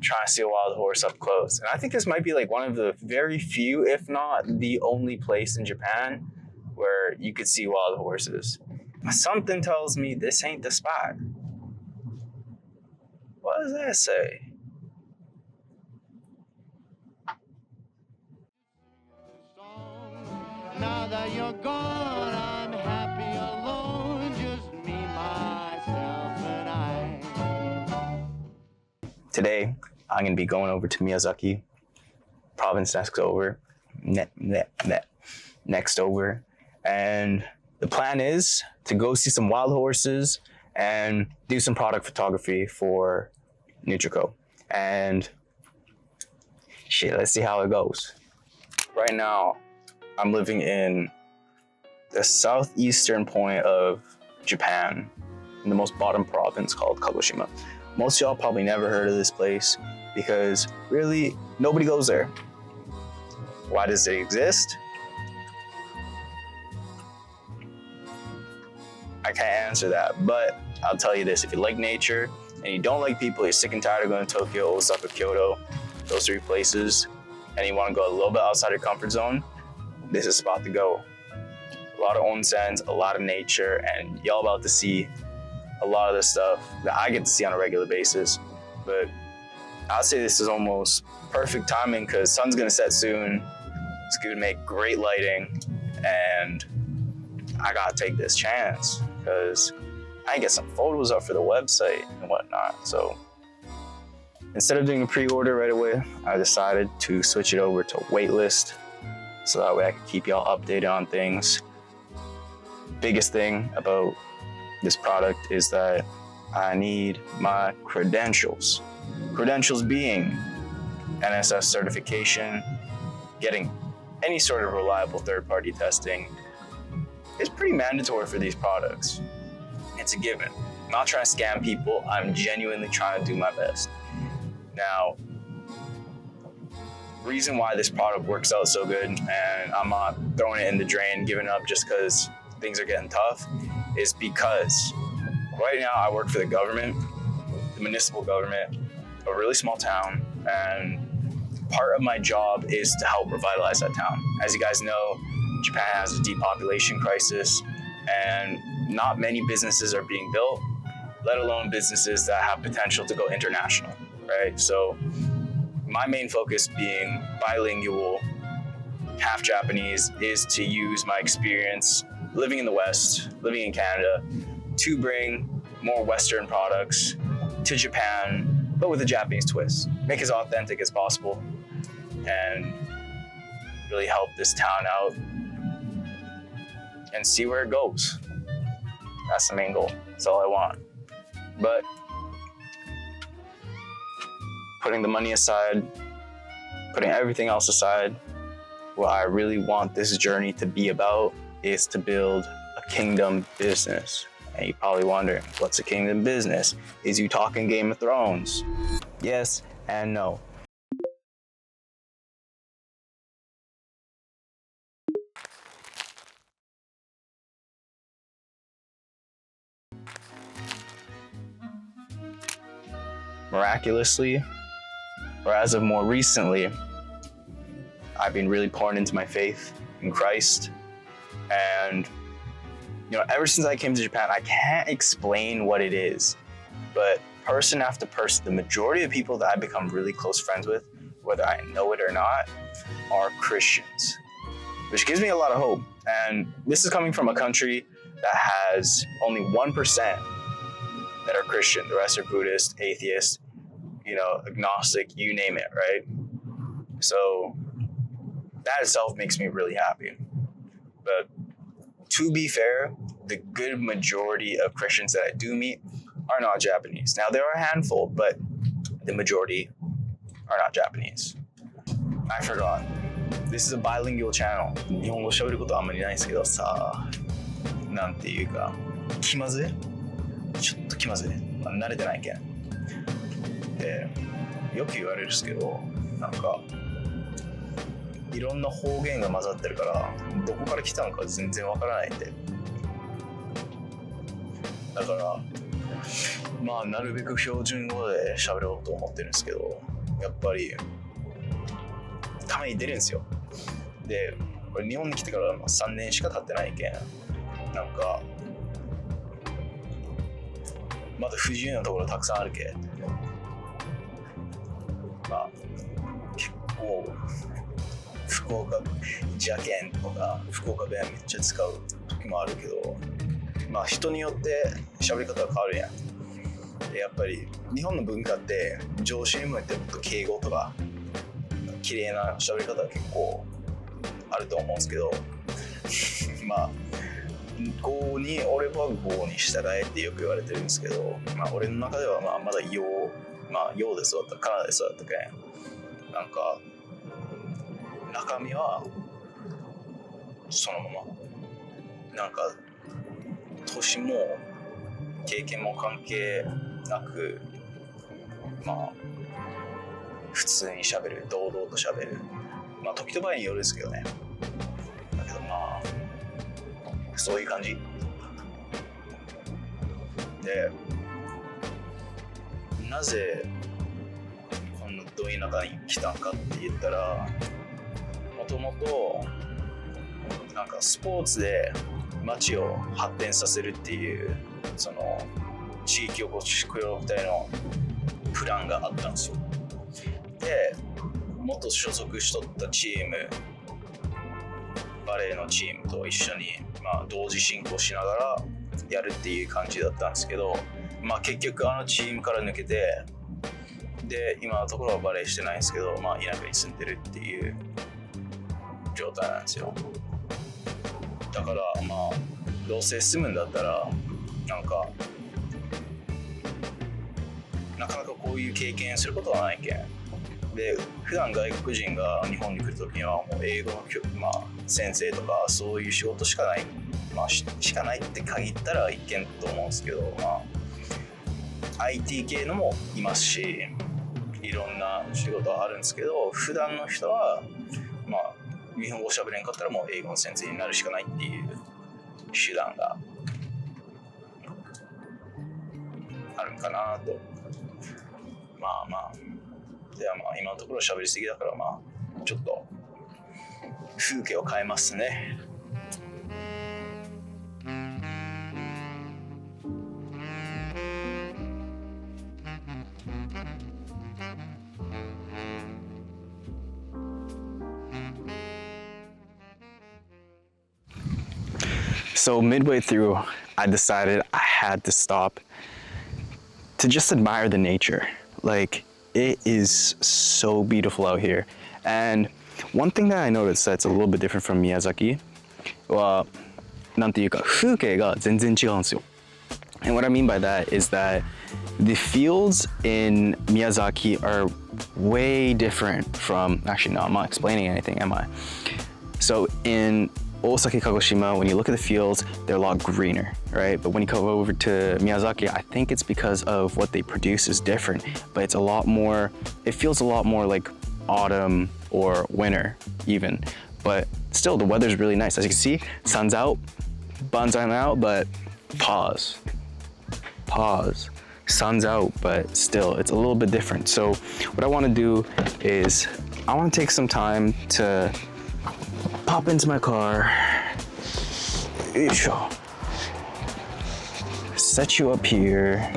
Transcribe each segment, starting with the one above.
trying to see a wild horse up close. And I think this might be like one of the very few, if not the only place in Japan where you could see wild horses. Something tells me this ain't the spot. What does that say? Now that you're gone, I'm happy alone, just me, myself, and I. Today, I'm going to be going over to Miyazaki, province next over, next over, and the plan is to go see some wild horses and do some product photography for Nutrico. And shit, let's see how it goes. Right now, I'm living in the southeastern point of Japan, in the most bottom province called Kagoshima. Most of y'all probably never heard of this place because really nobody goes there. Why does it exist? I can't answer that, but I'll tell you this. If you like nature and you don't like people, you're sick and tired of going to Tokyo, Osaka, Kyoto, those three places, and you want to go a little bit outside your comfort zone, this is a spot to go. A lot of onsens, a lot of nature, and y'all about to see a lot of the stuff that I get to see on a regular basis. But I'd say this is almost perfect timing because sun's gonna set soon. It's gonna make great lighting, and I gotta take this chance because I can get some photos up for the website and whatnot. So instead of doing a pre-order right away, I decided to switch it over to waitlist so that way I can keep y'all updated on things. Biggest thing about this product is that I need my credentials. Credentials being NSS certification, getting any sort of reliable third-party testing is pretty mandatory for these products. It's a given. I'm not trying to scam people, I'm genuinely trying to do my best. Now, reason why this product works out so good and I'm not throwing it in the drain, giving up just because things are getting tough, is because right now I work for the government, the municipal government, a really small town, and part of my job is to help revitalize that town. As you guys know, Japan has a depopulation crisis and not many businesses are being built, let alone businesses that have potential to go international, right? So my main focus being bilingual, half Japanese, is to use my experience living in the West, living in Canada, to bring more Western products to Japan, but with a Japanese twist. Make it as authentic as possible and really help this town out and see where it goes. That's the main goal. That's all I want. But putting the money aside, putting everything else aside, what I really want this journey to be about is to build a kingdom business. And you're probably wondering, what's a kingdom business? Is you talking Game of Thrones? Yes and no. Miraculously, or as of more recently, I've been really pouring into my faith in Christ. And ever since I came to Japan, I can't explain what it is, but person after person, the majority of people that I become really close friends with, whether I know it or not, are Christians, which gives me a lot of hope. And this is coming from a country that has only 1% that are Christian. The rest are Buddhist, atheist, agnostic, you name it, right? So that itself makes me really happy. But to be fair, the good majority of Christians that I do meet are not Japanese. Now, there are a handful, but the majority are not Japanese. I forgot. This is a bilingual channel. 日本語喋ることあんまりないんですけどさ、なんていうか、気まずい？ちょっと気まずい。慣れてないけん。で、よく言われるんですけど、なんか、いろんな方言が混ざってるから、どこから来たのか全然わからないんで。だから、まあなるべく標準語で喋ろうと思ってるんですけど、やっぱりたまに出るんですよ。で、これ日本に来てから3年しか経ってないけん、なんかまだ不自由なところたくさんあるけ、まあ結構福岡邪剣とか福岡弁めっちゃ使う時もあるけど、まあ人によって喋り方が変わるやん。でやっぱり日本の文化って上司に向いてもっと敬語とか綺麗な喋り方が結構あると思うんですけどまあ語に俺は語に従えってよく言われてるんですけど、まあ俺の中ではまだ洋で育ったカナダで育ったけん、なんか中身はそのまま、なんか年も経験も関係なく、まあ普通に喋る、堂々と喋る、まあ時と場合によるんですけどね。だけどまあそういう感じで、なぜこのど田舎に来たんかって言ったら、もともとなんかスポーツで街を発展させるっていうその地域おこし協力隊のプランがあったんですよ。で、元所属しとったチーム、バレーのチームと一緒に、まあ、同時進行しながらやるっていう感じだったんですけど、まあ、結局あのチームから抜けて、で今のところはバレーしてないんですけど、まあ、田舎に住んでるっていう状態なんですよ。だからまあどうせ住むんだったらなかなかこういう経験することはないけんで、普段外国人が日本に来るときにはもう英語の、まあ、先生とかそういう仕事しかない、まあ、しかないって限ったら一見と思うんですけど、まあ、IT 系のもいますし、いろんな仕事はあるんですけど、普段の人はまあ日本語喋れんかったらもう英語の先生になるしかないっていう手段があるんかなと。まあではまあ今のところ喋りすぎだから、まあちょっと風景を変えますね。So midway through, I decided I had to stop to just admire the nature. Like, it is so beautiful out here. And one thing that I noticed that's a little bit different from Miyazaki は、なんていうか、風景が全然違うんですよ。And what I mean by that is that the fields in Miyazaki are way different from, actually no, I'm not explaining anything, am I? So in Osaka, Kagoshima, when you look at the fields, they're a lot greener, right? But when you go over to Miyazaki, I think it's because of what they produce is different, but it's a lot more, it feels a lot more like autumn or winter even. But still, the weather's really nice. As you can see, sun's out, buns aren't out, but pause. Sun's out, but still, it's a little bit different. So what I want to do is I want to take some time to pop into my car, set you up here.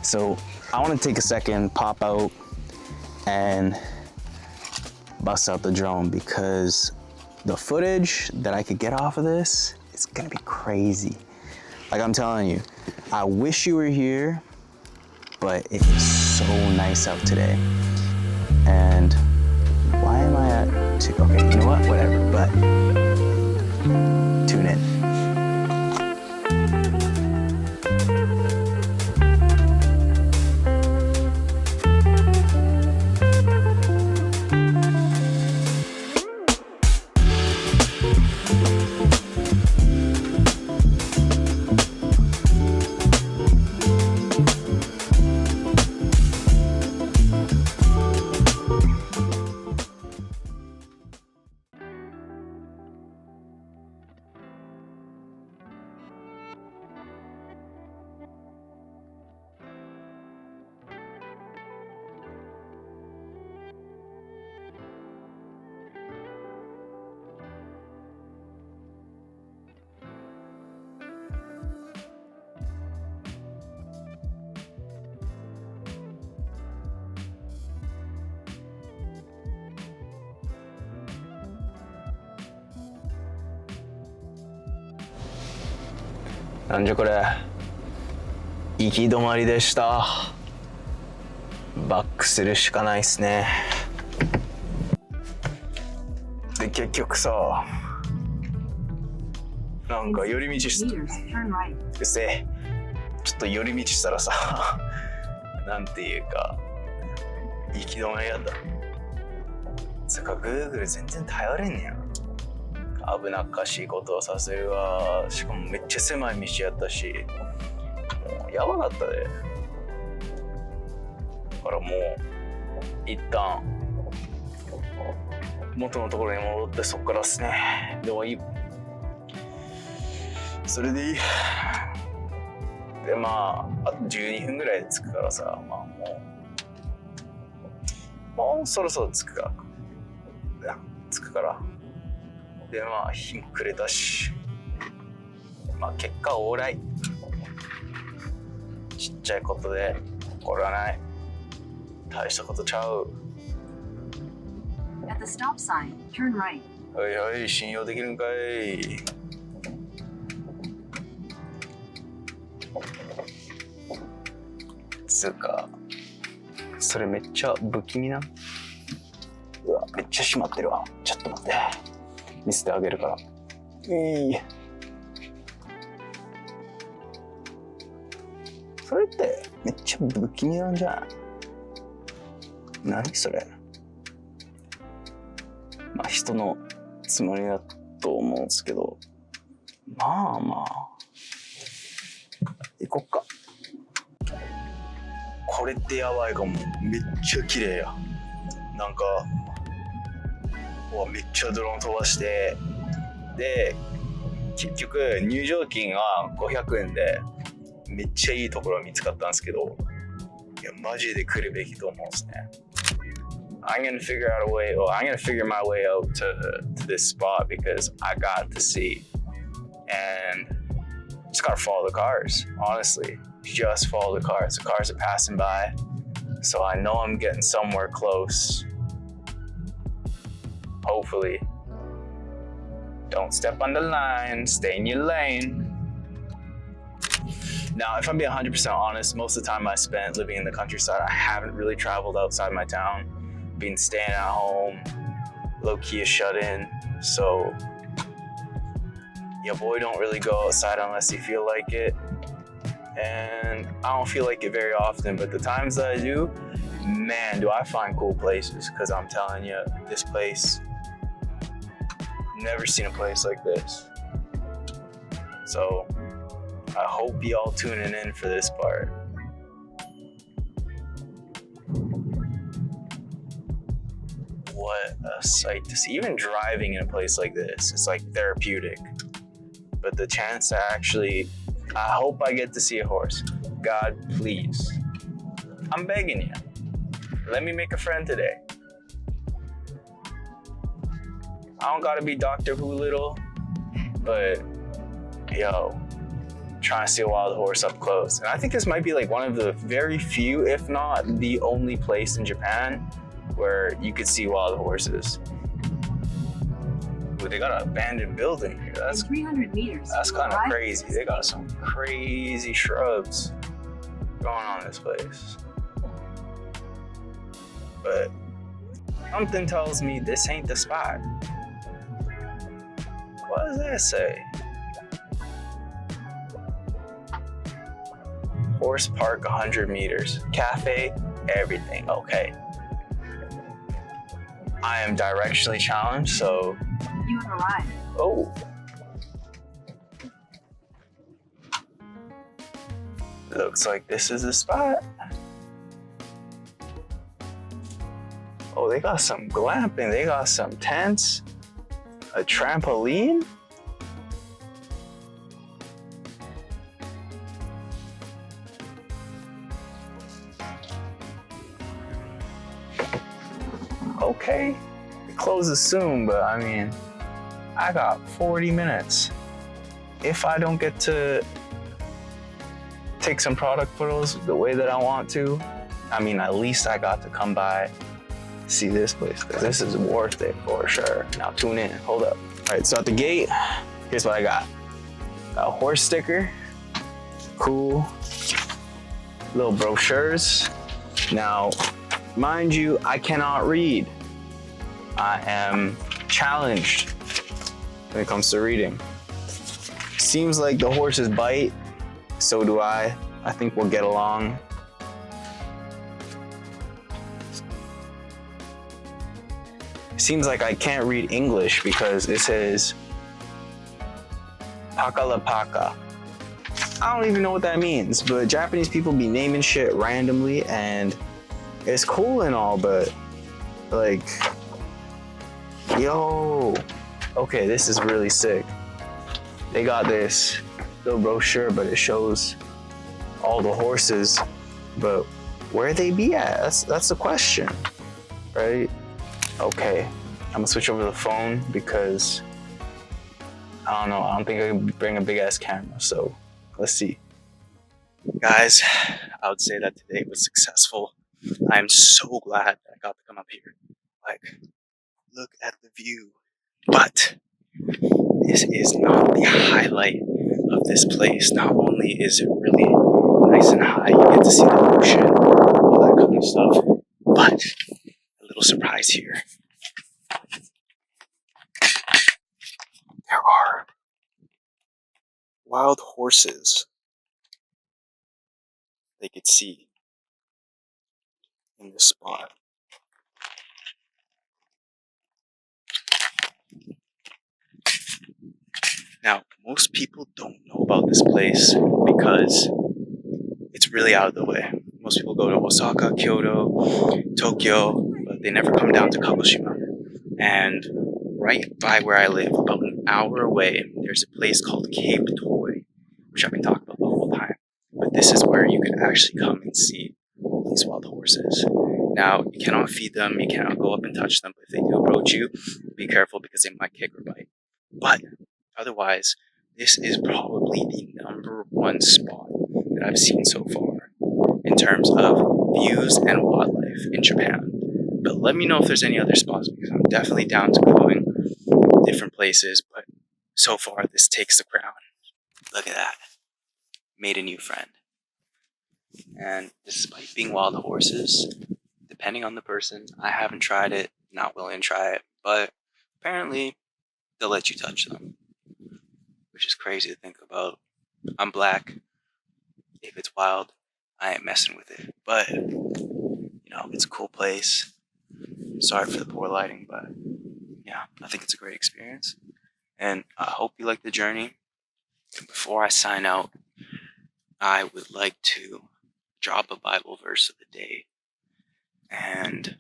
So I want to take a second, pop out, and bust out the drone because the footage that I could get off of this is gonna be crazy. Like I'm telling you, I wish you were here, but it is so nice out today. And why am I at 2? Okay, you know what? Whatever, but tune in. なんじゃこれ。行き止まりでした。バックするしかないっすね。で結局さ、なんか寄り道してちょっと寄り道したらさなんていうか行き止まりやった。つか Google 全然頼れんねや。危なっかしいことをさせるわ。しかもめっちゃ狭い道やったし、もうやばかったで。だからもう一旦元のところに戻ってそっからっすね。でもいい。それでいい。でまああと12分ぐらいで着くからさ、まあもうそろそろ着くからでまあ日も暮れたし、まあ結果オーライ。ちっちゃいことで怒らない。大したことちゃう。At the stop sign, turn right. はいはい、信用できるんかい。つうかそれめっちゃ不気味な。うわめっちゃ閉まってるわ。ちょっと待って、見せてあげるから。それってめっちゃ不気味なんじゃない？何それ。まあ人のつもりだと思うんですけど、まあ行こっか。これってやばいかも。めっちゃ綺麗や。なんかめっちゃドローン飛ばして、で結局入場金は500円でめっちゃいいところ見つかったんですけど、いやマジで来るべきと思うんですね。I'm gonna figure out a way. Well, I'm gonna figure my way out to this spot because I got to see, and just gotta follow the cars. Honestly, just follow the cars. The cars are passing by, so I know I'm getting somewhere close. Hopefully, don't step on the line. Stay in your lane. Now, if I'm being 100% honest, most of the time I spent living in the countryside, I haven't really traveled outside my town. Been staying at home, low-key a shut-in, so your boy don't really go outside unless you feel like it, and I don't feel like it very often, but the times that I do, man, do I find cool places, because I'm telling you, this place, never seen a place like this. So I hope y'all tuning in for this part. What a sight to see. Even driving in a place like this, it's like therapeutic. But the chance to actually, I hope I get to see a horse. God, please. I'm begging you. Let me make a friend today. I don't gotta be Doctor Who little, but yo, trying to see a wild horse up close. And I think this might be like one of the very few, if not the only place in Japan where you could see wild horses. Ooh, they got an abandoned building here. That's 300 meters. That's kind of crazy. They got some crazy shrubs going on in this place. But something tells me this ain't the spot. What does that say? Horse park 100 meters. Cafe, everything. Okay. I am directionally challenged, so. You have arrived. Oh. Looks like this is the spot. Oh, they got some glamping. They got some tents. A trampoline. Okay, it closes soon, but I mean, I got 40 minutes. If I don't get to take some product photos the way that I want to, I mean, at least I got to come by, see this place, because this is worth it for sure. Now tune in, hold up. All right, so at the gate, here's what I got. Got a horse sticker, cool little brochures. Now, mind you, I cannot read. I am challenged when it comes to reading. Seems like the horses bite, so do I. I think we'll get along. Seems like I can't read English because it says Pakalapaka. I don't even know what that means, but Japanese people be naming shit randomly, and it's cool and all, but like, yo, okay, this is really sick. They got this little brochure, but it shows all the horses, but where they be at? That's the question, right? Okay, I'm gonna switch over the phone because I don't know. I don't think I can bring a big ass camera, so let's see. Guys, I would say that today was successful. I'm so glad that I got to come up here. Like, look at the view. But this is not the highlight of this place. Not only is it really nice and high, you get to see the ocean, all that kind of stuff, but a little surprise here. There are wild horses they could see in this spot. Now, most people don't know about this place because it's really out of the way. Most people go to Osaka, Kyoto, Tokyo, but they never come down to Kagoshima. And right by where I live, about an hour away, there's a place called Cape Toy, which I've been talking about the whole time. But this is where you can actually come and see these wild horses. Now, you cannot feed them, you cannot go up and touch them, but if they do approach you, be careful because they might kick or bite. But otherwise, this is probably the #1 spot that I've seen so far in terms of views and wildlife in Japan. But let me know if there's any other spots because I'm definitely down to going different places, but so far this takes the crown. Look at that. Made a new friend. And despite being wild horses, depending on the person, I haven't tried it, not willing to try it, but apparently they'll let you touch them, which is crazy to think about. I'm black. If it's wild, I ain't messing with it. But, you know, it's a cool place. Sorry for the poor lighting, but yeah, I think it's a great experience. And I hope you like the journey. And before I sign out, I would like to drop a Bible verse of the day. And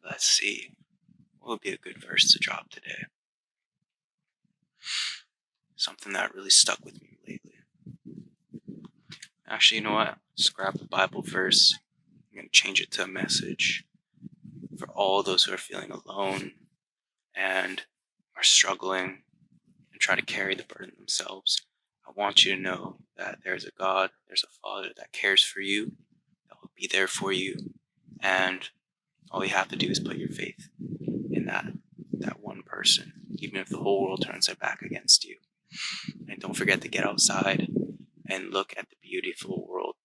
let's see, what would be a good verse to drop today? Something that really stuck with me lately. Actually, you know what? Just grab the Bible verse. I'm going to change it to a message for all those who are feeling alone and are struggling and try to carry the burden themselves. I want you to know that there's a God, there's a Father that cares for you, that will be there for you, and all you have to do is put your faith in that one person, even if the whole world turns their back against you. And don't forget to get outside and look at the beautiful world.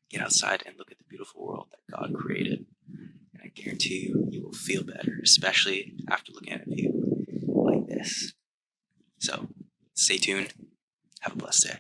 Get outside and look at the beautiful world that God created. And I guarantee you, you will feel better, especially after looking at a view like this. So, stay tuned. Have a blessed day.